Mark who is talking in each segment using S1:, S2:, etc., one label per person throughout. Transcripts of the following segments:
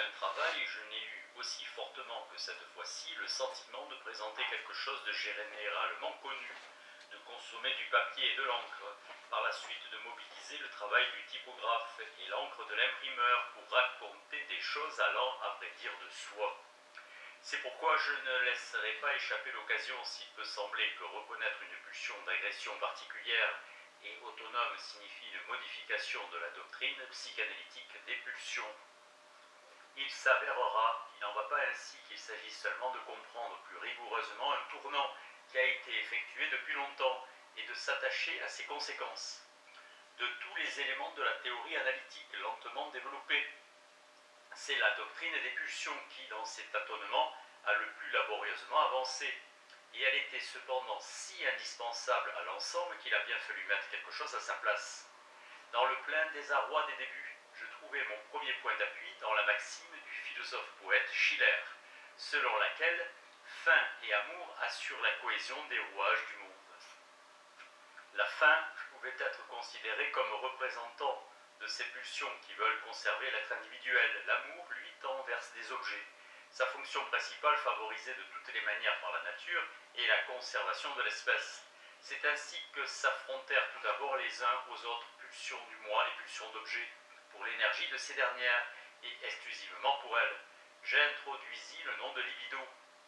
S1: un travail, je n'ai eu aussi fortement que cette fois-ci le sentiment de présenter quelque chose de généralement connu, de consommer du papier et de l'encre, par la suite de mobiliser le travail du typographe et l'encre de l'imprimeur pour raconter des choses allant à vrai dire de soi. C'est pourquoi je ne laisserai pas échapper l'occasion, s'il peut sembler que reconnaître une pulsion d'agression particulière et autonome signifie une modification de la doctrine psychanalytique des pulsions. Il s'avérera qu'il n'en va pas ainsi, qu'il s'agit seulement de comprendre plus rigoureusement un tournant qui a été effectué depuis longtemps et de s'attacher à ses conséquences. De tous les éléments de la théorie analytique lentement développée, c'est la doctrine des pulsions qui, dans ses tâtonnements, a le plus laborieusement avancé. Et elle était cependant si indispensable à l'ensemble qu'il a bien fallu mettre quelque chose à sa place. Dans le plein désarroi des débuts, je trouvais mon premier point d'appui dans la maxime du philosophe-poète Schiller, selon laquelle fin et amour assurent la cohésion des rouages du monde. La fin pouvait être considérée comme représentant de ces pulsions qui veulent conserver l'être individuel. L'amour, lui, tend vers des objets. Sa fonction principale, favorisée de toutes les manières par la nature, est la conservation de l'espèce. C'est ainsi que s'affrontèrent tout d'abord les uns aux autres pulsions du moi, les pulsions d'objets, pour l'énergie de ces dernières, et exclusivement pour elles. J'introduisis le nom de libido.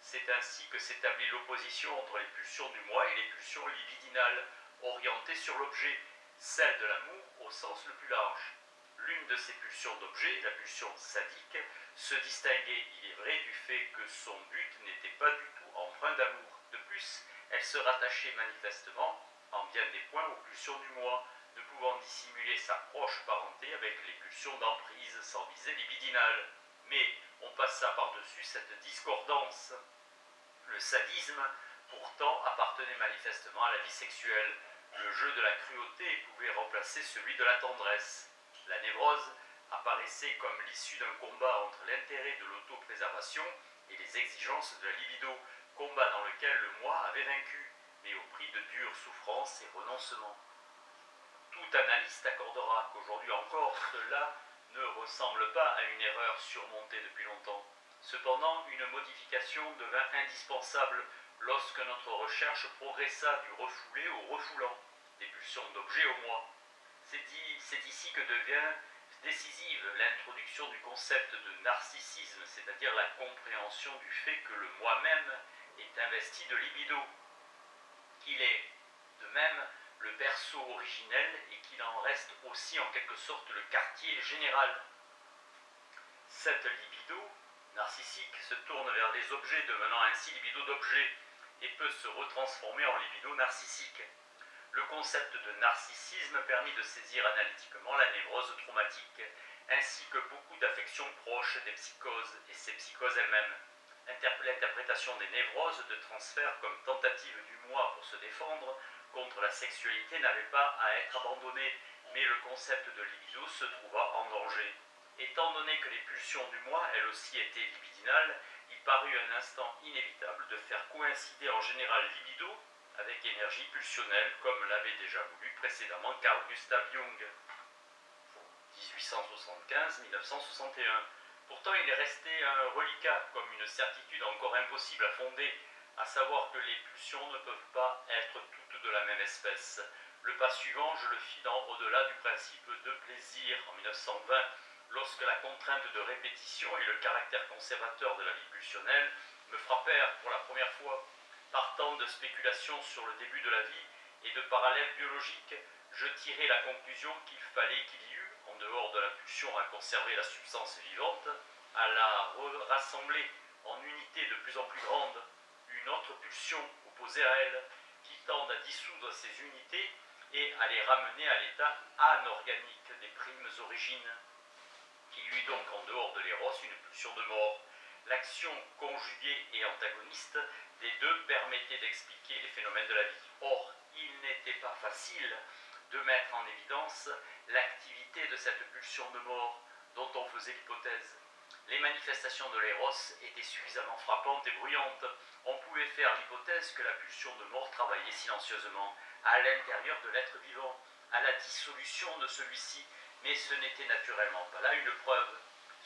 S1: C'est ainsi que s'établit l'opposition entre les pulsions du moi et les pulsions libidinales, orientées sur l'objet, celle de l'amour au sens le plus large. L'une de ces pulsions d'objet, la pulsion sadique, se distinguait, il est vrai, du fait que son but n'était pas du tout empreint d'amour. De plus, elle se rattachait manifestement, en bien des points, aux pulsions du moi, ne pouvant dissimuler sa proche parenté avec les pulsions d'emprise sans visée libidinale. Mais on passa par-dessus cette discordance. Le sadisme, pourtant, appartenait manifestement à la vie sexuelle. Le jeu de la cruauté pouvait remplacer celui de la tendresse. La névrose apparaissait comme l'issue d'un combat entre l'intérêt de l'autopréservation et les exigences de la libido, combat dans lequel le moi avait vaincu, mais au prix de dures souffrances et renoncements. Tout analyste accordera qu'aujourd'hui encore, cela ne ressemble pas à une erreur surmontée depuis longtemps. Cependant, une modification devint indispensable lorsque notre recherche progressa du refoulé au refoulant, des pulsions d'objets au moi. C'est ici que devient décisive l'introduction du concept de narcissisme, c'est-à-dire la compréhension du fait que le moi-même est investi de libido, qu'il est de même le berceau originel et qu'il en reste aussi en quelque sorte le quartier général. Cette libido narcissique se tourne vers les objets, devenant ainsi libido d'objet, et peut se retransformer en libido narcissique. Le concept de narcissisme permit de saisir analytiquement la névrose traumatique, ainsi que beaucoup d'affections proches des psychoses et ces psychoses elles-mêmes. L'interprétation des névroses de transfert comme tentative du moi pour se défendre contre la sexualité n'avait pas à être abandonnée, mais le concept de libido se trouva en danger. Étant donné que les pulsions du moi, elles aussi, étaient libidinales, il parut un instant inévitable de faire coïncider en général libido avec énergie pulsionnelle, comme l'avait déjà voulu précédemment Carl Gustav Jung, 1875-1961. Pourtant, il est resté un reliquat, comme une certitude encore impossible à fonder, à savoir que les pulsions ne peuvent pas être toutes de la même espèce. Le pas suivant, je le fis dans Au-delà du principe de plaisir, en 1920, lorsque la contrainte de répétition et le caractère conservateur de la vie pulsionnelle me frappèrent pour la première fois. Partant de spéculations sur le début de la vie et de parallèles biologiques, je tirai la conclusion qu'il fallait qu'il y eût, en dehors de la pulsion à conserver la substance vivante, à la rassembler en unités de plus en plus grandes, une autre pulsion opposée à elle, qui tende à dissoudre ces unités et à les ramener à l'état anorganique des primes origines. Qu'il y eut donc en dehors de l'éros une pulsion de mort. L'action conjuguée et antagoniste des deux permettait d'expliquer les phénomènes de la vie. Or, il n'était pas facile de mettre en évidence l'activité de cette pulsion de mort dont on faisait l'hypothèse. Les manifestations de l'éros étaient suffisamment frappantes et bruyantes. On pouvait faire l'hypothèse que la pulsion de mort travaillait silencieusement à l'intérieur de l'être vivant, à la dissolution de celui-ci, mais ce n'était naturellement pas là une preuve.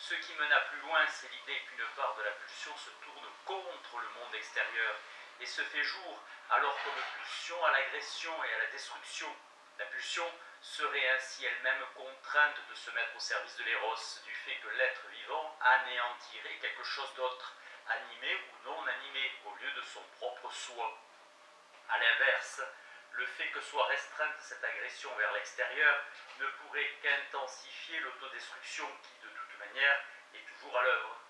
S1: Ce qui mena plus loin, c'est l'idée qu'une part de la pulsion se tourne contre le monde extérieur et se fait jour alors comme pulsion à l'agression et à la destruction. La pulsion serait ainsi elle-même contrainte de se mettre au service de l'éros, du fait que l'être vivant anéantirait quelque chose d'autre, animé ou non animé, au lieu de son propre soi. A l'inverse, le fait que soit restreinte cette agression vers l'extérieur ne pourrait qu'intensifier l'autodestruction qui, de toute manière, est toujours à l'œuvre.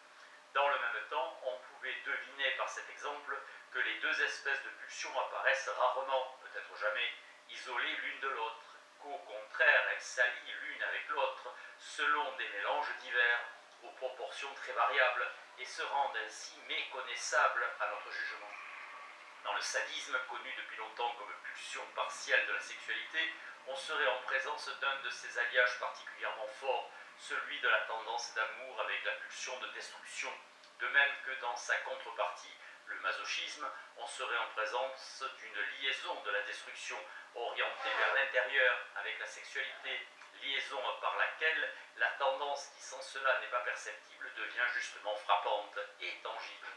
S1: Dans le même temps, on pouvait deviner par cet exemple que les deux espèces de pulsions apparaissent rarement, peut-être jamais, isolées l'une de l'autre, qu'au contraire elles s'allient l'une avec l'autre selon des mélanges divers, aux proportions très variables, et se rendent ainsi méconnaissables à notre jugement. Dans le sadisme, connu depuis longtemps comme pulsion partielle de la sexualité, on serait en présence d'un de ces alliages particulièrement forts, celui de la tendance d'amour avec la pulsion de destruction, de même que dans sa contrepartie, le masochisme, on serait en présence d'une liaison de la destruction orientée vers l'intérieur avec la sexualité, liaison par laquelle la tendance qui sans cela n'est pas perceptible devient justement frappante et tangible.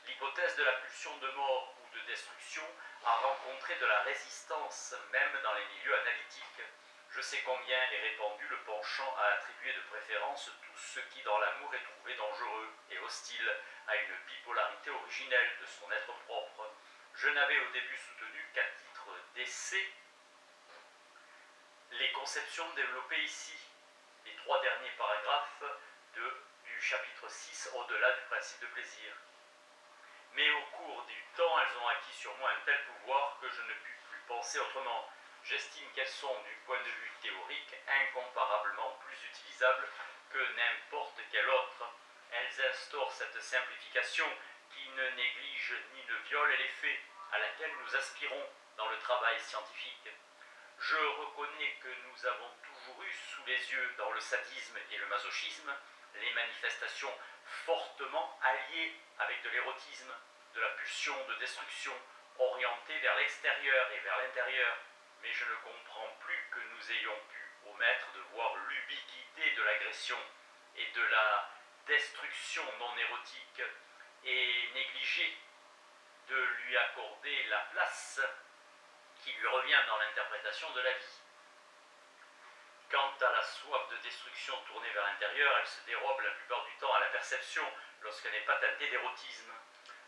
S1: L'hypothèse de la pulsion de mort ou de destruction a rencontré de la résistance même dans les milieux analytiques. Je sais combien est répandu le penchant à attribuer de préférence tout ce qui dans l'amour est trouvé dangereux et hostile à une bipolarité originelle de son être propre. Je n'avais au début soutenu qu'à titre d'essai les conceptions développées ici, les 3 derniers paragraphes du chapitre 6 au-delà du principe de plaisir. Mais au cours du temps, elles ont acquis sur moi un tel pouvoir que je ne puis plus penser autrement. J'estime qu'elles sont, du point de vue théorique, incomparablement plus utilisables que n'importe quelle autre. Elles instaurent cette simplification qui ne néglige ni ne viole les faits, à laquelle nous aspirons dans le travail scientifique. Je reconnais que nous avons toujours eu sous les yeux, dans le sadisme et le masochisme, les manifestations fortement alliées avec de l'érotisme, de la pulsion de destruction, orientée vers l'extérieur et vers l'intérieur, mais je ne comprends plus que nous ayons pu omettre de voir l'ubiquité de l'agression et de la destruction non érotique et négliger de lui accorder la place qui lui revient dans l'interprétation de la vie. Quant à la soif de destruction tournée vers l'intérieur, elle se dérobe la plupart du temps à la perception lorsqu'elle n'est pas teintée d'érotisme.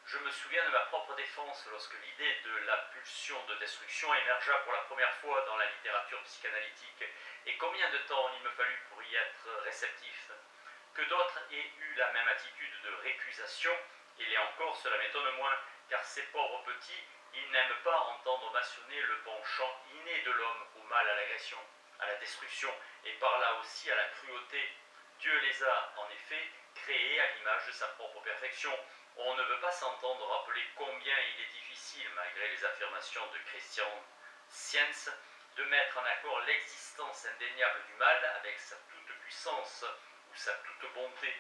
S1: Je me souviens de ma propre défense lorsque l'idée de la pulsion de destruction émergea pour la première fois dans la littérature psychanalytique, et combien de temps il me fallut pour y être réceptif. Que d'autres aient eu la même attitude de récusation, et là encore cela m'étonne moins, car ces pauvres petits, ils n'aiment pas entendre mentionner le penchant inné de l'homme au mal, à l'agression, à la destruction, et par là aussi à la cruauté. Dieu les a, en effet, créés à l'image de sa propre perfection. On ne veut pas s'entendre rappeler combien il est difficile, malgré les affirmations de Christian Science, de mettre en accord l'existence indéniable du mal avec sa toute-puissance ou sa toute-bonté.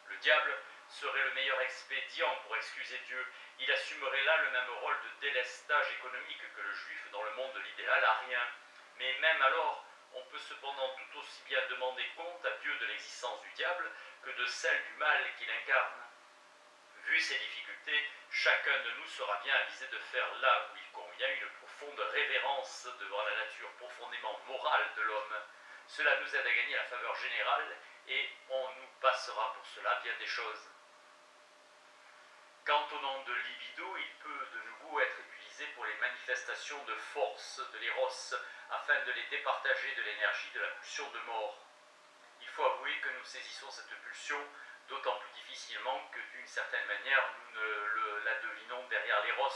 S1: Le diable serait le meilleur expédient pour excuser Dieu. Il assumerait là le même rôle de délestage économique que le juif dans le monde de l'idéal à rien. Mais même alors, on peut cependant tout aussi bien demander compte à Dieu de l'existence du diable que de celle du mal qu'il incarne. Vu ces difficultés, chacun de nous sera bien avisé de faire là où il convient une profonde révérence devant la nature profondément morale de l'homme. Cela nous aide à gagner la faveur générale et on nous passera pour cela bien des choses. Quant au nom de libido, il peut de nouveau être utilisé pour les manifestations de force de l'éros, afin de les départager de l'énergie de la pulsion de mort. Il faut avouer que nous saisissons cette pulsion d'autant plus difficilement que d'une certaine manière nous ne la devinons derrière l'éros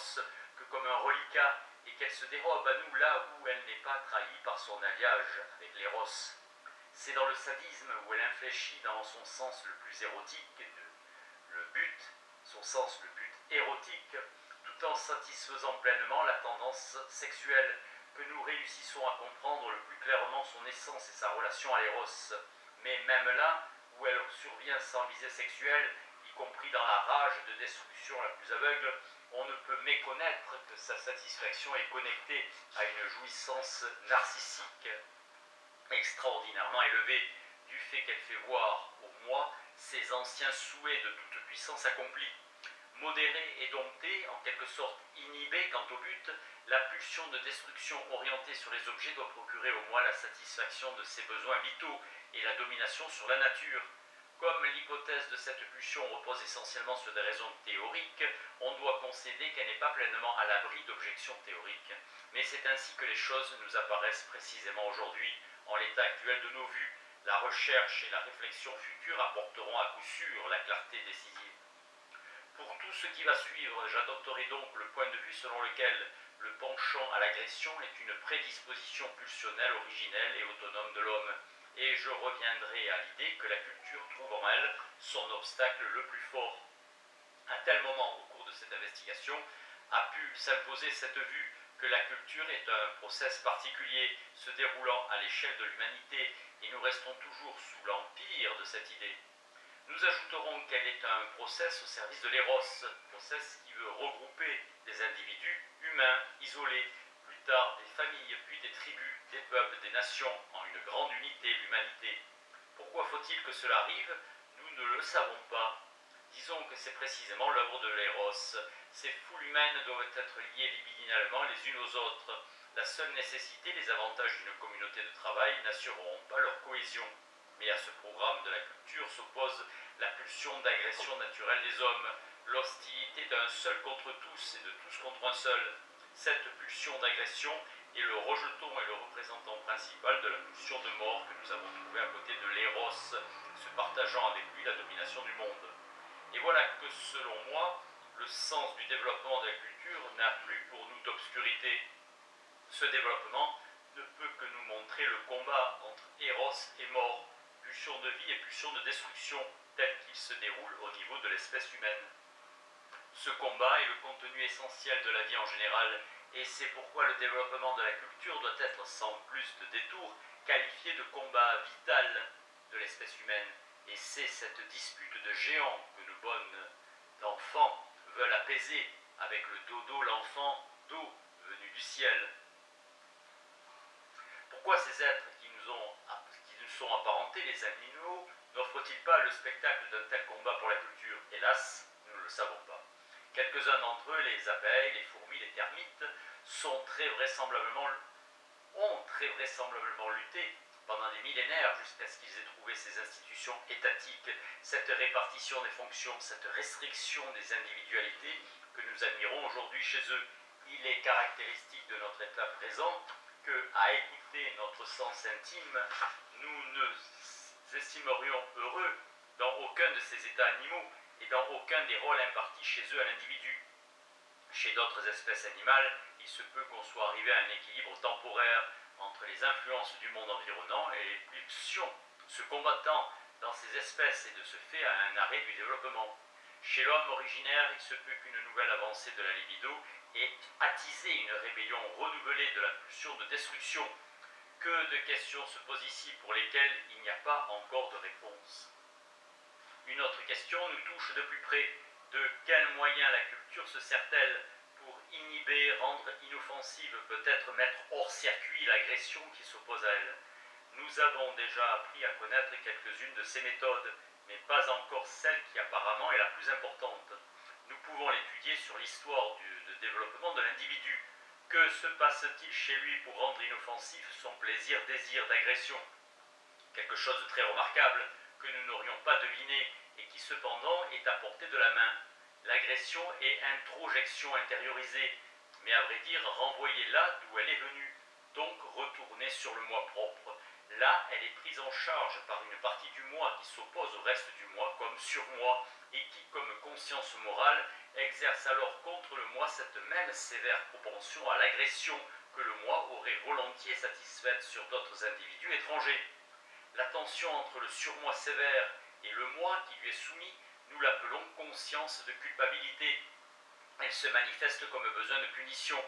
S1: que comme un reliquat, et qu'elle se dérobe à nous là où elle n'est pas trahie par son alliage avec l'éros. C'est dans le sadisme où elle infléchit dans son sens le plus érotique, le but, son sens le but érotique, tout en satisfaisant pleinement la tendance sexuelle, que nous réussissons à comprendre le plus clairement son essence et sa relation à l'éros. Mais même là où elle survient sans visée sexuelle, y compris dans la rage de destruction la plus aveugle, on ne peut méconnaître que sa satisfaction est connectée à une jouissance narcissique extraordinairement élevée, du fait qu'elle fait voir au moi ces anciens souhaits de toute puissance accomplie. Modérée et domptée, en quelque sorte inhibée quant au but, la pulsion de destruction orientée sur les objets doit procurer au moi la satisfaction de ses besoins vitaux et la domination sur la nature. Comme l'hypothèse de cette pulsion repose essentiellement sur des raisons théoriques, on doit concéder qu'elle n'est pas pleinement à l'abri d'objections théoriques. Mais c'est ainsi que les choses nous apparaissent précisément aujourd'hui, en l'état actuel de nos vues. La recherche et la réflexion future apporteront à coup sûr la clarté décisive. Pour tout ce qui va suivre, j'adopterai donc le point de vue selon lequel le penchant à l'agression est une prédisposition pulsionnelle, originelle et autonome de l'homme. Et je reviendrai à l'idée que la culture trouve en elle son obstacle le plus fort. À tel moment, au cours de cette investigation, a pu s'imposer cette vue que la culture est un process particulier se déroulant à l'échelle de l'humanité, et nous restons toujours sous l'empire de cette idée. Nous ajouterons qu'elle est un process au service de l'éros, process qui veut regrouper des individus humains, isolés, plus tard des familles, puis des tribus, des peuples, des nations, en une grande unité, l'humanité. Pourquoi faut-il que cela arrive? Nous ne le savons pas. Disons que c'est précisément l'œuvre de l'éros. Ces foules humaines doivent être liées libidinalement les unes aux autres. La seule nécessité, les avantages d'une communauté de travail n'assureront pas leur cohésion. Mais à ce programme de la culture s'oppose la pulsion d'agression naturelle des hommes, l'hostilité d'un seul contre tous et de tous contre un seul. Cette pulsion d'agression est le rejeton et le représentant principal de la pulsion de mort que nous avons trouvée à côté de l'éros, se partageant avec lui la domination du monde. Et voilà que, selon moi, le sens du développement de la culture n'a plus pour nous d'obscurité. Ce développement ne peut que nous montrer le combat entre éros et mort, pulsion de vie et pulsion de destruction, tel qu'il se déroule au niveau de l'espèce humaine. Ce combat est le contenu essentiel de la vie en général, et c'est pourquoi le développement de la culture doit être, sans plus de détours, qualifié de combat vital de l'espèce humaine. Et c'est cette dispute de géants que nos bonnes enfants veulent apaiser avec le dodo, l'enfant d'eau venu du ciel. Pourquoi ces êtres qui nous sont apparentés, les animaux, n'offrent-ils pas le spectacle d'un tel combat pour la culture? Hélas, nous ne le savons pas. Quelques-uns d'entre eux, les abeilles, les fourmis, les termites, ont très vraisemblablement lutté pendant des millénaires jusqu'à ce qu'ils aient trouvé ces institutions étatiques, cette répartition des fonctions, cette restriction des individualités que nous admirons aujourd'hui chez eux. Il est caractéristique de notre état présent que, à écouter notre sens intime, nous nous estimerions heureux dans aucun de ces états animaux et dans aucun des rôles impartis chez eux à l'individu. Chez d'autres espèces animales, il se peut qu'on soit arrivé à un équilibre temporaire entre les influences du monde environnant et les pulsions se combattant dans ces espèces, et de ce fait à un arrêt du développement. Chez l'homme originaire, il se peut qu'une nouvelle avancée de la libido ait attisé une rébellion renouvelée de la pulsion de destruction. Que de questions se posent ici pour lesquelles il n'y a pas encore de réponse. Une autre question nous touche de plus près. De quels moyens la culture se sert-elle pour inhiber, rendre inoffensive, peut-être mettre hors circuit l'agression qui s'oppose à elle? Nous avons déjà appris à connaître quelques-unes de ces méthodes, mais pas encore celle qui apparemment est la plus importante. Nous pouvons l'étudier sur l'histoire du développement de l'individu. Que se passe-t-il chez lui pour rendre inoffensif son plaisir-désir d'agression? Quelque chose de très remarquable que nous n'aurions pas deviné et qui cependant est à portée de la main. L'agression est introjection intériorisée, mais à vrai dire renvoyée là d'où elle est venue, donc retournée sur le moi propre. Là, elle est prise en charge par une partie du moi qui s'oppose au reste du moi comme surmoi et qui, comme conscience morale, exerce alors contre le moi cette même sévère propension à l'agression que le moi aurait volontiers satisfaite sur d'autres individus étrangers. La tension entre le surmoi sévère et le moi qui lui est soumis, nous l'appelons conscience de culpabilité. Elle se manifeste comme besoin de punition.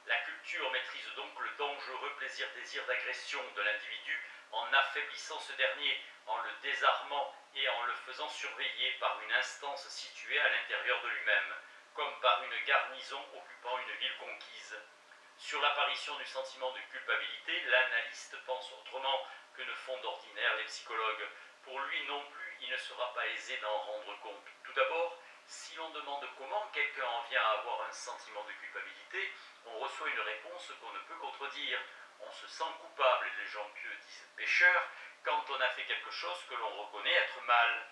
S1: La culture maîtrise donc le dangereux plaisir-désir d'agression de l'individu en affaiblissant ce dernier, en le désarmant et en le faisant surveiller par une instance située à l'intérieur de lui-même, comme par une garnison occupant une ville conquise. Sur l'apparition du sentiment de culpabilité, l'analyste pense autrement que ne font d'ordinaire les psychologues. Pour lui non plus, il ne sera pas aisé d'en rendre compte. Tout d'abord, si l'on demande comment quelqu'un en vient à avoir un sentiment de culpabilité, on reçoit une réponse qu'on ne peut contredire. On se sent coupable, et les gens pieux disent pécheur, quand on a fait quelque chose que l'on reconnaît être mal.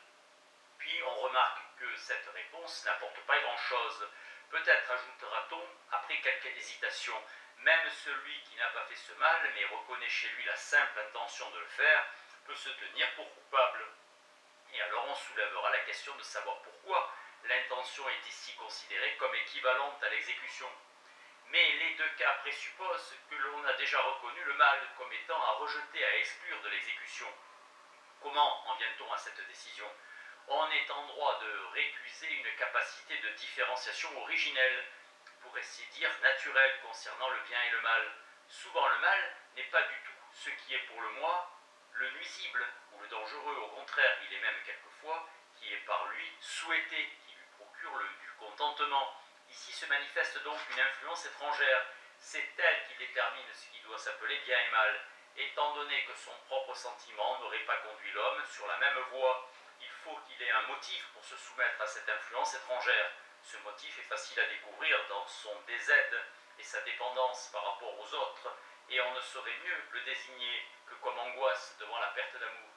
S1: Puis on remarque que cette réponse n'apporte pas grand-chose. Peut-être ajoutera-t-on, après quelques hésitations, même celui qui n'a pas fait ce mal, mais reconnaît chez lui la simple intention de le faire, peut se tenir pour coupable. Et alors on soulèvera la question de savoir pourquoi l'intention est ici considérée comme équivalente à l'exécution. Mais les deux cas présupposent que l'on a déjà reconnu le mal comme étant à rejeter, à exclure de l'exécution. Comment en vient-on à cette décision ? On est en droit de récuser une capacité de différenciation originelle, pour ainsi dire naturelle, concernant le bien et le mal. Souvent le mal n'est pas du tout ce qui est pour le moi le nuisible ou le dangereux. Au contraire, il est même quelquefois qui est par lui souhaité, qui lui procure du contentement. Ici se manifeste donc une influence étrangère. C'est elle qui détermine ce qui doit s'appeler bien et mal, étant donné que son propre sentiment n'aurait pas conduit l'homme sur la même voie. Il faut qu'il ait un motif pour se soumettre à cette influence étrangère. Ce motif est facile à découvrir dans son désaide et sa dépendance par rapport aux autres, et on ne saurait mieux le désigner que comme angoisse devant la perte d'amour.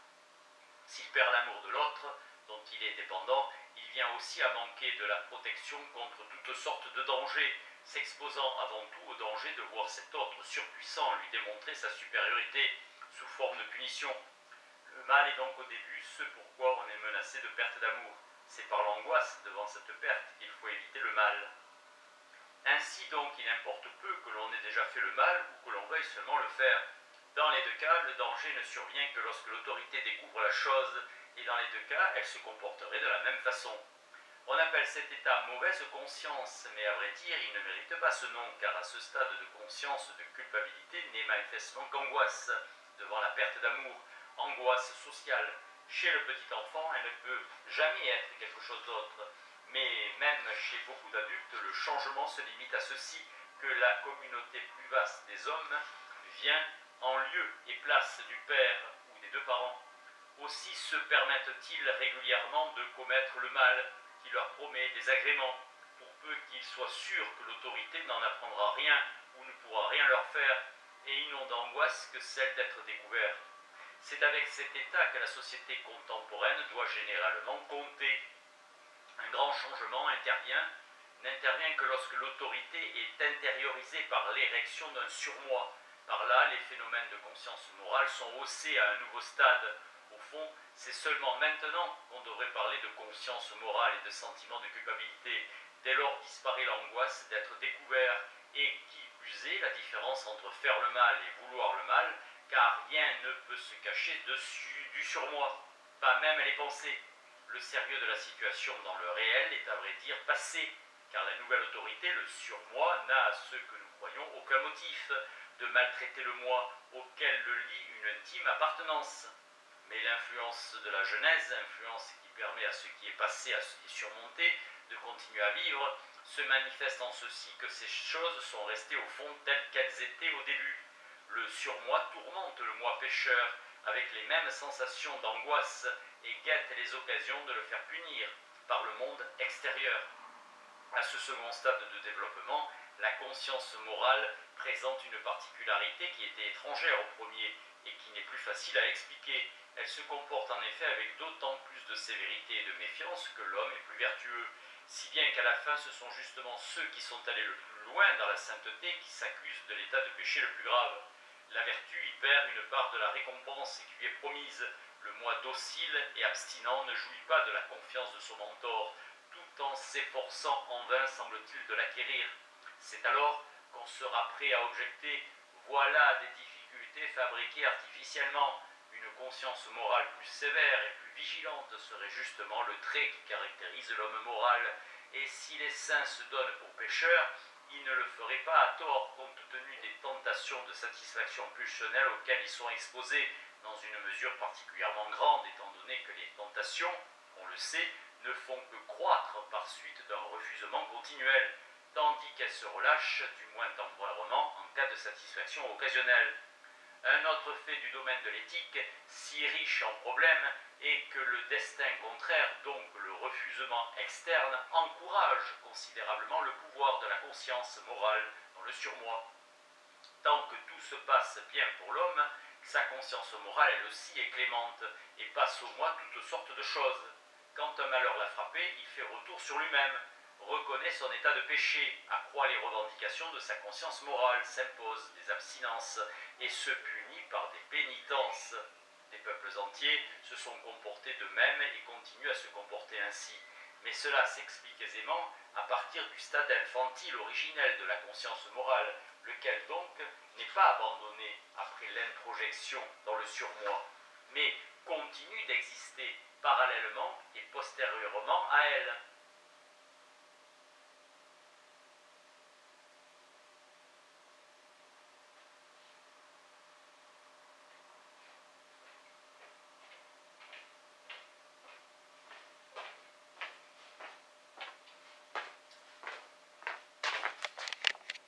S1: S'il perd l'amour de l'autre, dont il est dépendant, il vient aussi à manquer de la protection contre toutes sortes de dangers, s'exposant avant tout au danger de voir cet autre surpuissant lui démontrer sa supériorité sous forme de punition. Le mal est donc au début ce pourquoi on est menacé de perte d'amour. C'est par l'angoisse devant cette perte qu'il faut éviter le mal. Ainsi donc, il importe peu que l'on ait déjà fait le mal ou que l'on veuille seulement le faire. Dans les deux cas, le danger ne survient que lorsque l'autorité découvre la chose, et dans les deux cas, elle se comporterait de la même façon. On appelle cet état mauvaise conscience, mais à vrai dire, il ne mérite pas ce nom, car à ce stade de conscience de culpabilité n'est manifestement qu'angoisse devant la perte d'amour, angoisse sociale. Chez le petit enfant, elle ne peut jamais être quelque chose d'autre. Mais même chez beaucoup d'adultes, le changement se limite à ceci, que la communauté plus vaste des hommes vient en lieu et place du père ou des deux parents. Aussi se permettent-ils régulièrement de commettre le mal qui leur promet des agréments, pour peu qu'ils soient sûrs que l'autorité n'en apprendra rien ou ne pourra rien leur faire, et ils n'ont d'angoisse que celle d'être découverts. C'est avec cet état que la société contemporaine doit généralement compter. Un grand changement n'intervient que lorsque l'autorité est intériorisée par l'érection d'un surmoi. Par là, les phénomènes de conscience morale sont haussés à un nouveau stade. Au fond, c'est seulement maintenant qu'on devrait parler de conscience morale et de sentiment de culpabilité. Dès lors disparaît l'angoisse d'être découvert, et qui plus est, la différence entre faire le mal et vouloir le mal, car rien ne peut se cacher dessus du surmoi, pas même les pensées. Le sérieux de la situation dans le réel est à vrai dire passé, car la nouvelle autorité, le surmoi, n'a à ce que nous croyons aucun motif de maltraiter le moi, auquel le lie une intime appartenance. Mais l'influence de la Genèse, influence qui permet à ce qui est passé et surmonté de continuer à vivre, se manifeste en ceci que ces choses sont restées au fond telles qu'elles étaient au début. Le surmoi tourmente le moi pécheur avec les mêmes sensations d'angoisse et guette les occasions de le faire punir par le monde extérieur. À ce second stade de développement, la conscience morale présente une particularité qui était étrangère au premier et qui n'est plus facile à expliquer. Elle se comporte en effet avec d'autant plus de sévérité et de méfiance que l'homme est plus vertueux, si bien qu'à la fin ce sont justement ceux qui sont allés le plus loin dans la sainteté qui s'accusent de l'état de péché le plus grave. La vertu y perd une part de la récompense qui lui est promise. Le moi docile et abstinent ne jouit pas de la confiance de son mentor, tout en s'efforçant en vain, semble-t-il, de l'acquérir. C'est alors qu'on sera prêt à objecter « voilà des difficultés fabriquées artificiellement ». Une conscience morale plus sévère et plus vigilante serait justement le trait qui caractérise l'homme moral, et si les saints se donnent pour pécheurs, ils ne le feraient pas à tort compte tenu des tentations de satisfaction pulsionnelle auxquelles ils sont exposés, dans une mesure particulièrement grande, étant donné que les tentations, on le sait, ne font que croître par suite d'un refusement continuel, tandis qu'elles se relâchent, du moins temporairement, en cas de satisfaction occasionnelle. Un autre fait du domaine de l'éthique, si riche en problèmes, est que le destin contraire, donc le refusement externe, encourage considérablement le pouvoir de la conscience morale dans le surmoi. Tant que tout se passe bien pour l'homme, sa conscience morale elle aussi est clémente et passe au moi toutes sortes de choses. Quand un malheur l'a frappé, il fait retour sur lui-même, reconnaît son état de péché, accroît les revendications de sa conscience morale, s'impose des abstinences et se punit par des pénitences. Des peuples entiers se sont comportés de même et continuent à se comporter ainsi. Mais cela s'explique aisément à partir du stade infantile originel de la conscience morale, lequel donc n'est pas abandonné après l'introjection dans le surmoi, mais continue d'exister parallèlement et postérieurement à elle.